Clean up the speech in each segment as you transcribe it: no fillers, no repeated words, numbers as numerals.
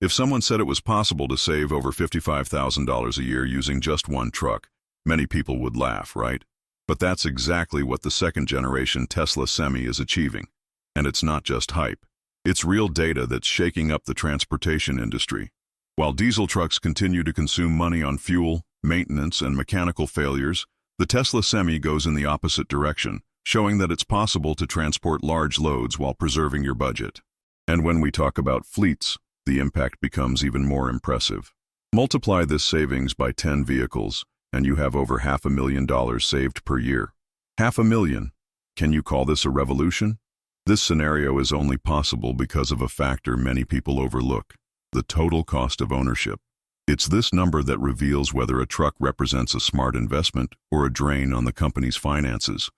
If someone said it was possible to save over $55,000 a year using just one truck, many people would laugh, right? But that's exactly what the second-generation Tesla Semi is achieving. And it's not just hype. It's real data that's shaking up the transportation industry. While diesel trucks continue to consume money on fuel, maintenance, and mechanical failures, the Tesla Semi goes in the opposite direction, showing that it's possible to transport large loads while preserving your budget. And when we talk about fleets, the impact becomes even more impressive. Multiply this savings by 10 vehicles, and you have over $500,000 saved per year. $500,000. Can you call this a revolution? This scenario is only possible because of a factor many people overlook: the total cost of ownership. It's this number that reveals whether a truck represents a smart investment or a drain on the company's finances.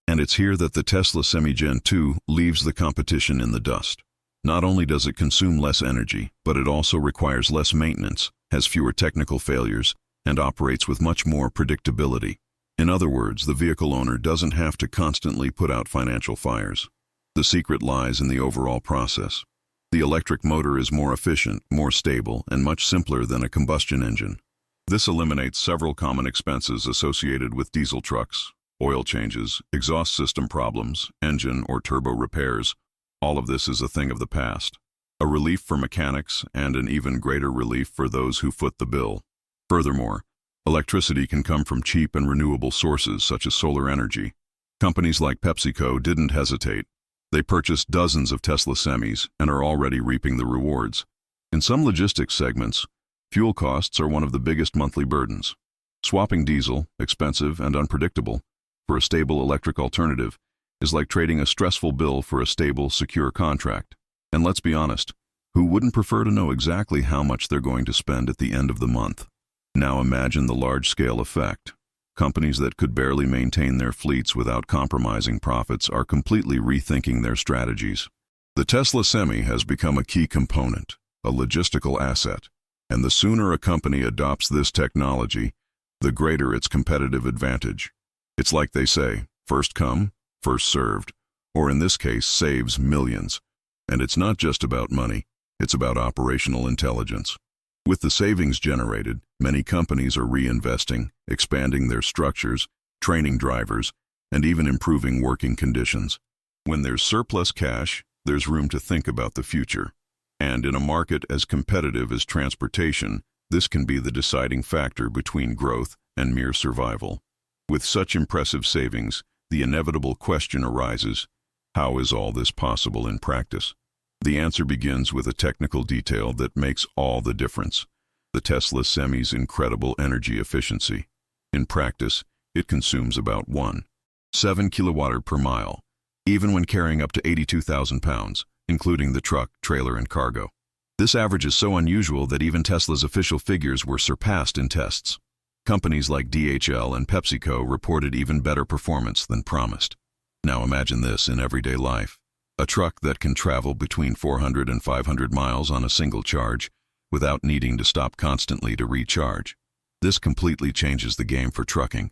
And it's here that the Tesla Semi Gen 2 leaves the competition in the dust. Not only does it consume less energy, but it also requires less maintenance, has fewer technical failures, and operates with much more predictability. In other words, the vehicle owner doesn't have to constantly put out financial fires. The secret lies in the overall process. The electric motor is more efficient, more stable, and much simpler than a combustion engine. This eliminates several common expenses associated with diesel trucks: oil changes, exhaust system problems, engine or turbo repairs. All of this is a thing of the past. A relief for mechanics and an even greater relief for those who foot the bill. Furthermore, electricity can come from cheap and renewable sources such as solar energy. Companies like PepsiCo didn't hesitate. They purchased dozens of Tesla Semis and are already reaping the rewards. In some logistics segments, fuel costs are one of the biggest monthly burdens. Swapping diesel, expensive and unpredictable, for a stable electric alternative is like trading a stressful bill for a stable, secure contract. And let's be honest, who wouldn't prefer to know exactly how much they're going to spend at the end of the month? Now imagine the large-scale effect. Companies that could barely maintain their fleets without compromising profits are completely rethinking their strategies. The Tesla Semi has become a key component, a logistical asset, and the sooner a company adopts this technology, the greater its competitive advantage. It's like they say, first come, first served, or in this case, saves millions. And it's not just about money, it's about operational intelligence. With the savings generated, many companies are reinvesting, expanding their structures, training drivers, and even improving working conditions. When there's surplus cash, there's room to think about the future. And in a market as competitive as transportation, this can be the deciding factor between growth and mere survival. With such impressive savings, the inevitable question arises: how is all this possible in practice? The answer begins with a technical detail that makes all the difference: the Tesla Semi's incredible energy efficiency. In practice, it consumes about 1.7 kilowatt per mile, even when carrying up to 82,000 pounds, including the truck, trailer, and cargo. This average is so unusual that even Tesla's official figures were surpassed in tests. Companies like DHL and PepsiCo reported even better performance than promised. Now imagine this in everyday life. A truck that can travel between 400 and 500 miles on a single charge without needing to stop constantly to recharge. This completely changes the game for trucking.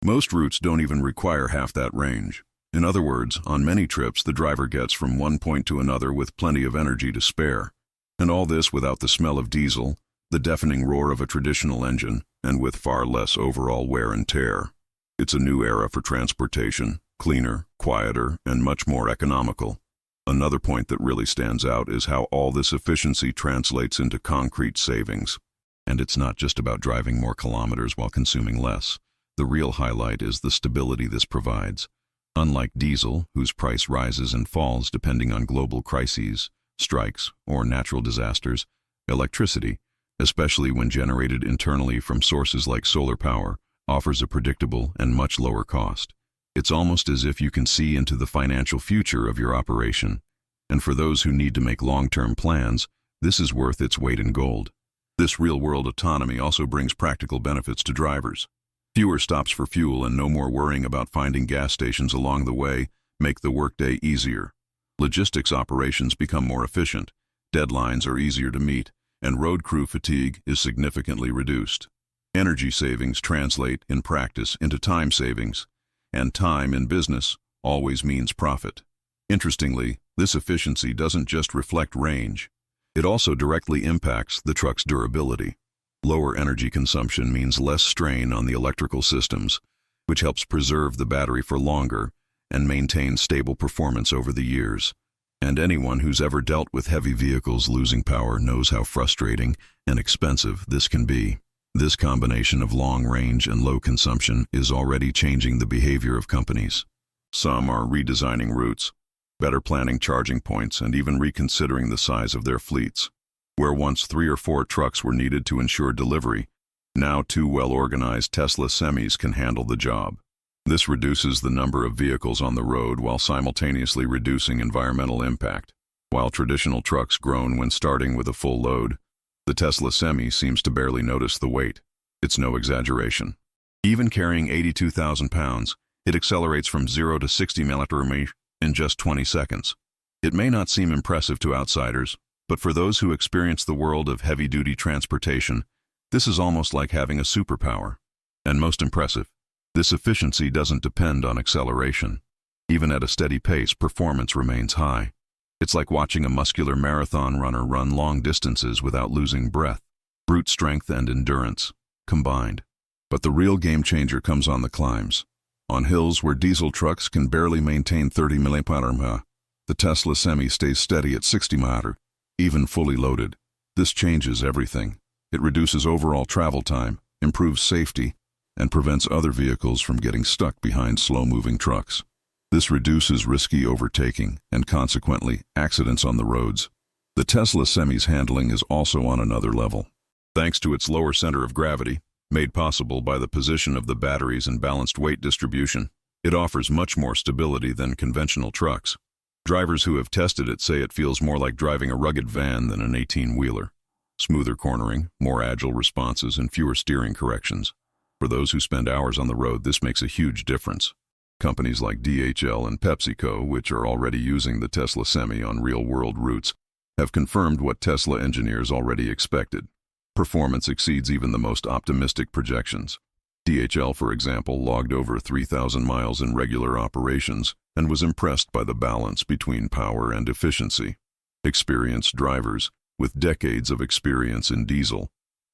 Most routes don't even require half that range. In other words, on many trips, the driver gets from one point to another with plenty of energy to spare. And all this without the smell of diesel, the deafening roar of a traditional engine, and with far less overall wear and tear. It's a new era for transportation, cleaner, quieter, and much more economical. Another point that really stands out is how all this efficiency translates into concrete savings. And it's not just about driving more kilometers while consuming less. The real highlight is the stability this provides. Unlike diesel, whose price rises and falls depending on global crises, strikes, or natural disasters, electricity, especially when generated internally from sources like solar power, offers a predictable and much lower cost. It's almost as if you can see into the financial future of your operation. And for those who need to make long-term plans, this is worth its weight in gold. This real-world autonomy also brings practical benefits to drivers. Fewer stops for fuel and no more worrying about finding gas stations along the way make the workday easier. Logistics operations become more efficient, deadlines are easier to meet, and road crew fatigue is significantly reduced. Energy savings translate, in practice, into time savings, and time in business always means profit. Interestingly, this efficiency doesn't just reflect range. It also directly impacts the truck's durability. Lower energy consumption means less strain on the electrical systems, which helps preserve the battery for longer and maintain stable performance over the years. And anyone who's ever dealt with heavy vehicles losing power knows how frustrating and expensive this can be. This combination of long range and low consumption is already changing the behavior of companies. Some are redesigning routes, better planning charging points, and even reconsidering the size of their fleets. Where once 3 or 4 trucks were needed to ensure delivery, now 2 well-organized Tesla semis can handle the job. This reduces the number of vehicles on the road while simultaneously reducing environmental impact. While traditional trucks groan when starting with a full load, the Tesla Semi seems to barely notice the weight. It's no exaggeration. Even carrying 82,000 pounds, it accelerates from 0 to 60 mph in just 20 seconds. It may not seem impressive to outsiders, but for those who experience the world of heavy-duty transportation, this is almost like having a superpower. And most impressive, this efficiency doesn't depend on acceleration. Even at a steady pace, performance remains high. It's like watching a muscular marathon runner run long distances without losing breath. Brute strength and endurance combined. But the real game changer comes on the climbs. On hills where diesel trucks can barely maintain 30 mph, the Tesla Semi stays steady at 60 mph, even fully loaded. This changes everything. It reduces overall travel time, improves safety, and prevents other vehicles from getting stuck behind slow-moving trucks. This reduces risky overtaking and, consequently, accidents on the roads. The Tesla Semi's handling is also on another level. Thanks to its lower center of gravity, made possible by the position of the batteries and balanced weight distribution, it offers much more stability than conventional trucks. Drivers who have tested it say it feels more like driving a rugged van than an 18-wheeler. Smoother cornering, more agile responses, and fewer steering corrections. For those who spend hours on the road, this makes a huge difference. Companies like DHL and PepsiCo, which are already using the Tesla Semi on real-world routes, have confirmed what Tesla engineers already expected. Performance exceeds even the most optimistic projections. DHL, for example, logged over 3,000 miles in regular operations and was impressed by the balance between power and efficiency. Experienced drivers, with decades of experience in diesel,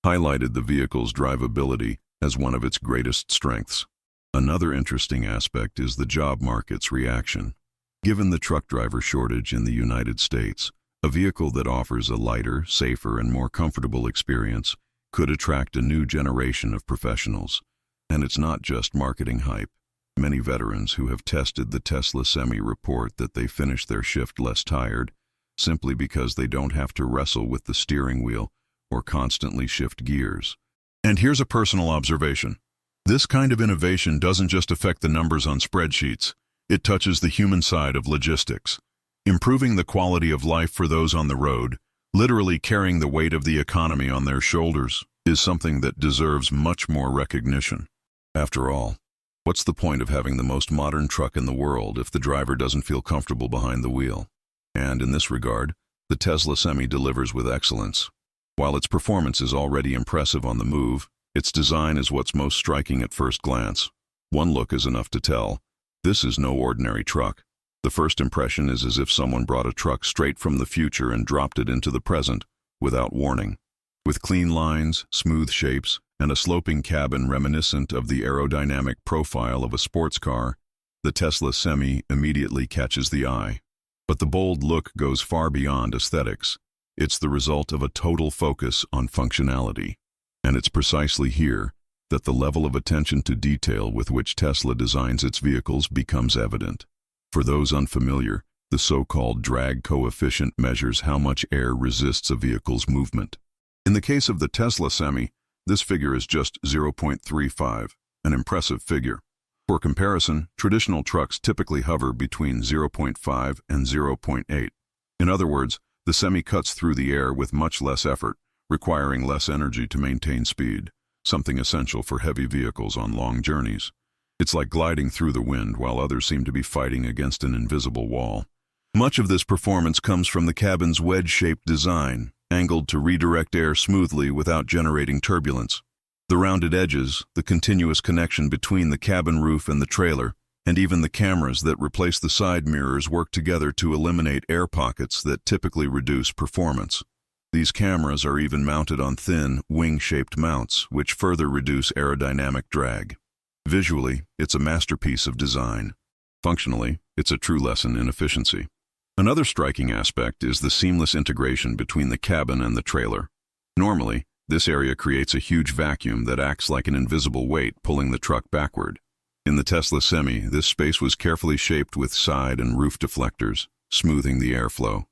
highlighted the vehicle's drivability as one of its greatest strengths. Another interesting aspect is the job market's reaction. Given the truck driver shortage in the United States, a vehicle that offers a lighter, safer, and more comfortable experience could attract a new generation of professionals. And it's not just marketing hype. Many veterans who have tested the Tesla Semi report that they finish their shift less tired, simply because they don't have to wrestle with the steering wheel or constantly shift gears. And here's a personal observation. This kind of innovation doesn't just affect the numbers on spreadsheets. It touches the human side of logistics. Improving the quality of life for those on the road, literally carrying the weight of the economy on their shoulders, is something that deserves much more recognition. After all, what's the point of having the most modern truck in the world if the driver doesn't feel comfortable behind the wheel? And in this regard, the Tesla Semi delivers with excellence. While its performance is already impressive on the move, its design is what's most striking at first glance. One look is enough to tell. This is no ordinary truck. The first impression is as if someone brought a truck straight from the future and dropped it into the present, without warning. With clean lines, smooth shapes, and a sloping cabin reminiscent of the aerodynamic profile of a sports car, the Tesla Semi immediately catches the eye. But the bold look goes far beyond aesthetics. It's the result of a total focus on functionality. And it's precisely here that the level of attention to detail with which Tesla designs its vehicles becomes evident. For those unfamiliar, the so-called drag coefficient measures how much air resists a vehicle's movement. In the case of the Tesla Semi, this figure is just 0.35, an impressive figure. For comparison, traditional trucks typically hover between 0.5 and 0.8. In other words, the Semi cuts through the air with much less effort, requiring less energy to maintain speed, something essential for heavy vehicles on long journeys. It's like gliding through the wind while others seem to be fighting against an invisible wall. Much of this performance comes from the cabin's wedge-shaped design, angled to redirect air smoothly without generating turbulence. The rounded edges, the continuous connection between the cabin roof and the trailer, and even the cameras that replace the side mirrors work together to eliminate air pockets that typically reduce performance. These cameras are even mounted on thin, wing-shaped mounts, which further reduce aerodynamic drag. Visually, it's a masterpiece of design. Functionally, it's a true lesson in efficiency. Another striking aspect is the seamless integration between the cabin and the trailer. Normally, this area creates a huge vacuum that acts like an invisible weight pulling the truck backward. In the Tesla Semi, this space was carefully shaped with side and roof deflectors, smoothing the airflow.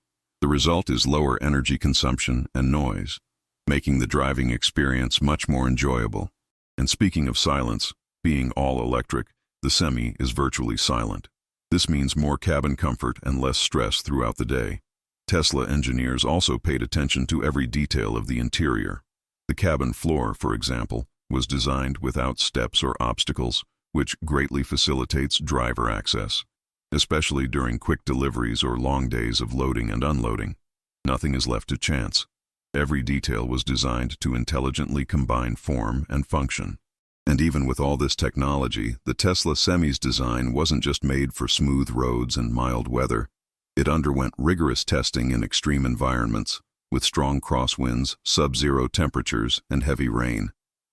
The result is lower energy consumption and noise, making the driving experience much more enjoyable. And speaking of silence, being all electric, the Semi is virtually silent. This means more cabin comfort and less stress throughout the day. Tesla engineers also paid attention to every detail of the interior. The cabin floor, for example, was designed without steps or obstacles, which greatly facilitates driver access, especially during quick deliveries or long days of loading and unloading. Nothing is left to chance. Every detail was designed to intelligently combine form and function. And even with all this technology, the Tesla Semi's design wasn't just made for smooth roads and mild weather. It underwent rigorous testing in extreme environments, with strong crosswinds, sub-zero temperatures, and heavy rain.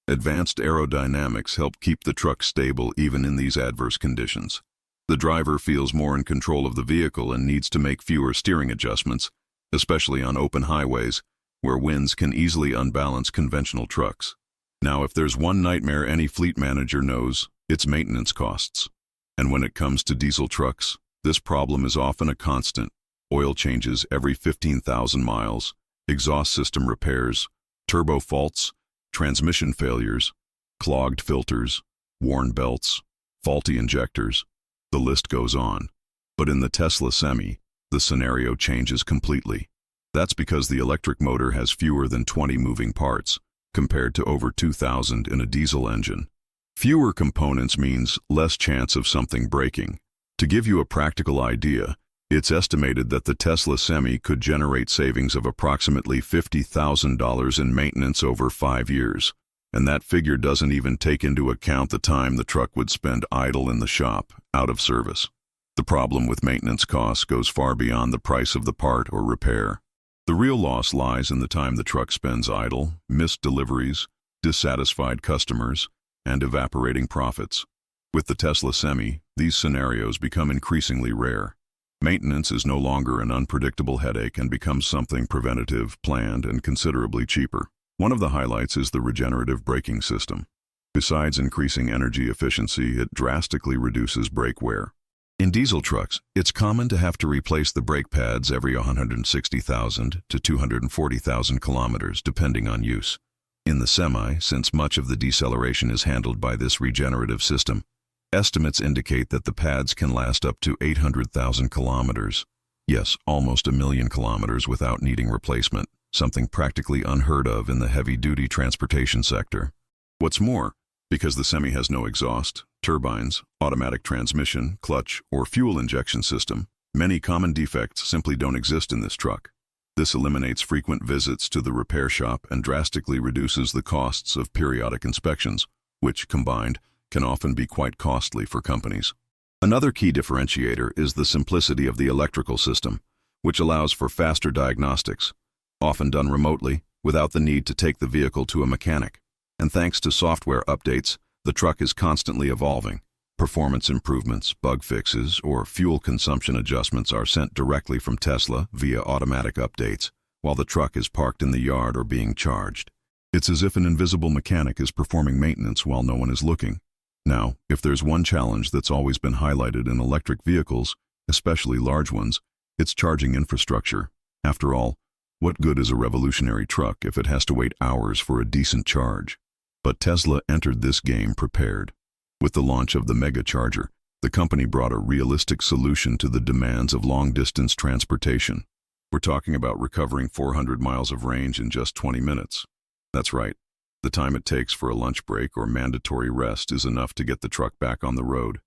Advanced aerodynamics help keep the truck stable even in these adverse conditions. The driver feels more in control of the vehicle and needs to make fewer steering adjustments, especially on open highways, where winds can easily unbalance conventional trucks. Now, if there's one nightmare any fleet manager knows, it's maintenance costs. And when it comes to diesel trucks, this problem is often a constant. Oil changes every 15,000 miles, exhaust system repairs, turbo faults, transmission failures, clogged filters, worn belts, faulty injectors. The list goes on. But in the Tesla Semi, the scenario changes completely. That's because the electric motor has fewer than 20 moving parts, compared to over 2,000 in a diesel engine. Fewer components means less chance of something breaking. To give you a practical idea, it's estimated that the Tesla Semi could generate savings of approximately $50,000 in maintenance over 5 years. And that figure doesn't even take into account the time the truck would spend idle in the shop, out of service. The problem with maintenance costs goes far beyond the price of the part or repair. The real loss lies in the time the truck spends idle, missed deliveries, dissatisfied customers, and evaporating profits. With the Tesla Semi, these scenarios become increasingly rare. Maintenance is no longer an unpredictable headache and becomes something preventative, planned, and considerably cheaper. One of the highlights is the regenerative braking system. Besides increasing energy efficiency, it drastically reduces brake wear. In diesel trucks, it's common to have to replace the brake pads every 160,000 to 240,000 kilometers, depending on use. In the Semi, since much of the deceleration is handled by this regenerative system, estimates indicate that the pads can last up to 800,000 kilometers. Yes, almost 1,000,000 kilometers without needing replacement, something practically unheard of in the heavy-duty transportation sector. What's more, because the Semi has no exhaust, turbines, automatic transmission, clutch, or fuel injection system, many common defects simply don't exist in this truck. This eliminates frequent visits to the repair shop and drastically reduces the costs of periodic inspections, which, combined, can often be quite costly for companies. Another key differentiator is the simplicity of the electrical system, which allows for faster diagnostics, often done remotely, without the need to take the vehicle to a mechanic. And thanks to software updates, the truck is constantly evolving. Performance improvements, bug fixes, or fuel consumption adjustments are sent directly from Tesla via automatic updates, while the truck is parked in the yard or being charged. It's as if an invisible mechanic is performing maintenance while no one is looking. Now, if there's one challenge that's always been highlighted in electric vehicles, especially large ones, it's charging infrastructure. After all, what good is a revolutionary truck if it has to wait hours for a decent charge? But Tesla entered this game prepared. With the launch of the Megacharger, the company brought a realistic solution to the demands of long-distance transportation. We're talking about recovering 400 miles of range in just 20 minutes. That's right. The time it takes for a lunch break or mandatory rest is enough to get the truck back on the road.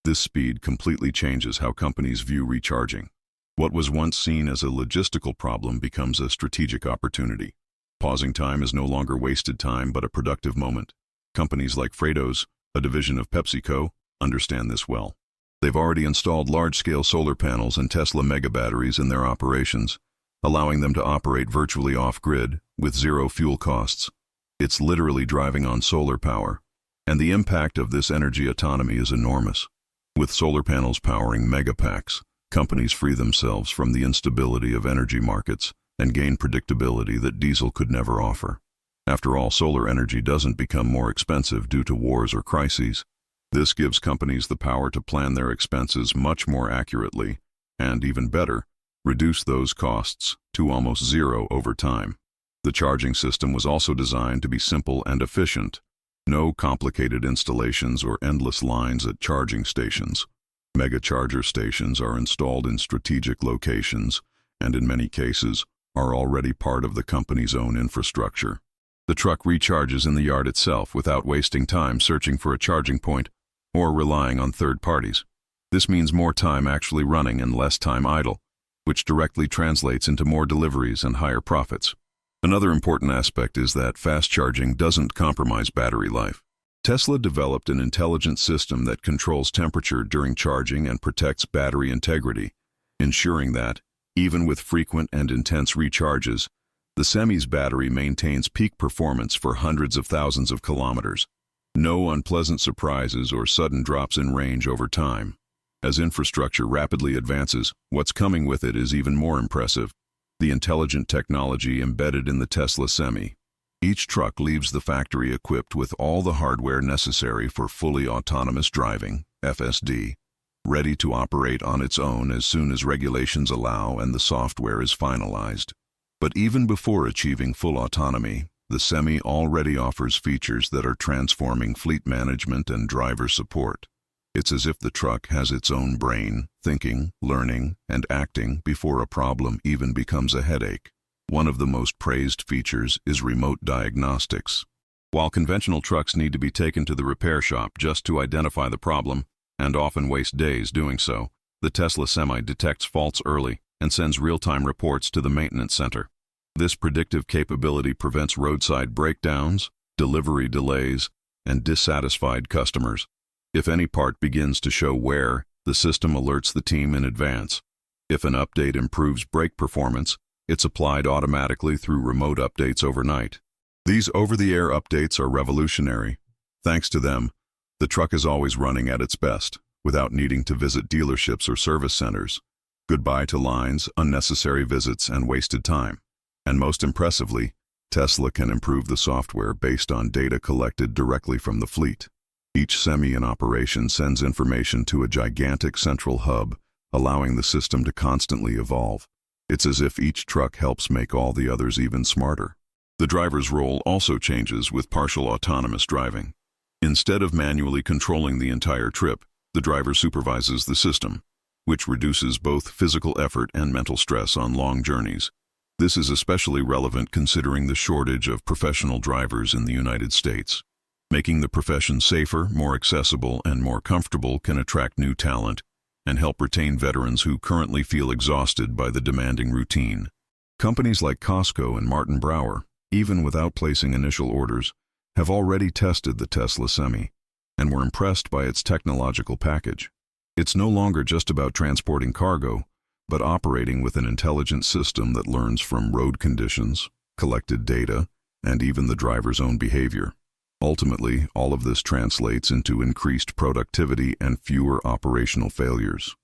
This speed completely changes how companies view recharging. What was once seen as a logistical problem becomes a strategic opportunity. Pausing time is no longer wasted time but a productive moment. Companies like Freightos, a division of PepsiCo, understand this well. They've already installed large-scale solar panels and Tesla mega batteries in their operations, allowing them to operate virtually off-grid with zero fuel costs. It's literally driving on solar power, and the impact of this energy autonomy is enormous. With solar panels powering megapacks, companies free themselves from the instability of energy markets and gain predictability that diesel could never offer. After all, solar energy doesn't become more expensive due to wars or crises. This gives companies the power to plan their expenses much more accurately and, even better, reduce those costs to almost zero over time. The charging system was also designed to be simple and efficient. No complicated installations or endless lines at charging stations. Megacharger stations are installed in strategic locations and, in many cases, are already part of the company's own infrastructure. The truck recharges in the yard itself without wasting time searching for a charging point or relying on third parties. This means more time actually running and less time idle, which directly translates into more deliveries and higher profits. Another important aspect is that fast charging doesn't compromise battery life. Tesla developed an intelligent system that controls temperature during charging and protects battery integrity, ensuring that, even with frequent and intense recharges, the Semi's battery maintains peak performance for hundreds of thousands of kilometers. No unpleasant surprises or sudden drops in range over time. As infrastructure rapidly advances, what's coming with it is even more impressive. The intelligent technology embedded in the Tesla Semi. Each truck leaves the factory equipped with all the hardware necessary for fully autonomous driving, FSD, ready to operate on its own as soon as regulations allow and the software is finalized. But even before achieving full autonomy, the Semi already offers features that are transforming fleet management and driver support. It's as if the truck has its own brain, thinking, learning, and acting before a problem even becomes a headache. One of the most praised features is remote diagnostics. While conventional trucks need to be taken to the repair shop just to identify the problem, and often waste days doing so, the Tesla Semi detects faults early and sends real-time reports to the maintenance center. This predictive capability prevents roadside breakdowns, delivery delays, and dissatisfied customers. If any part begins to show wear, the system alerts the team in advance. If an update improves brake performance, it's applied automatically through remote updates overnight. These over-the-air updates are revolutionary. Thanks to them, the truck is always running at its best, without needing to visit dealerships or service centers. Goodbye to lines, unnecessary visits, and wasted time. And most impressively, Tesla can improve the software based on data collected directly from the fleet. Each Semi in operation sends information to a gigantic central hub, allowing the system to constantly evolve. It's as if each truck helps make all the others even smarter. The driver's role also changes with partial autonomous driving. Instead of manually controlling the entire trip, the driver supervises the system, which reduces both physical effort and mental stress on long journeys. This is especially relevant considering the shortage of professional drivers in the United States. Making the profession safer, more accessible, and more comfortable can attract new talent and help retain veterans who currently feel exhausted by the demanding routine. Companies like Costco and Martin Brower, even without placing initial orders, have already tested the Tesla Semi and were impressed by its technological package. It's no longer just about transporting cargo, but operating with an intelligent system that learns from road conditions, collected data, and even the driver's own behavior. Ultimately, all of this translates into increased productivity and fewer operational failures.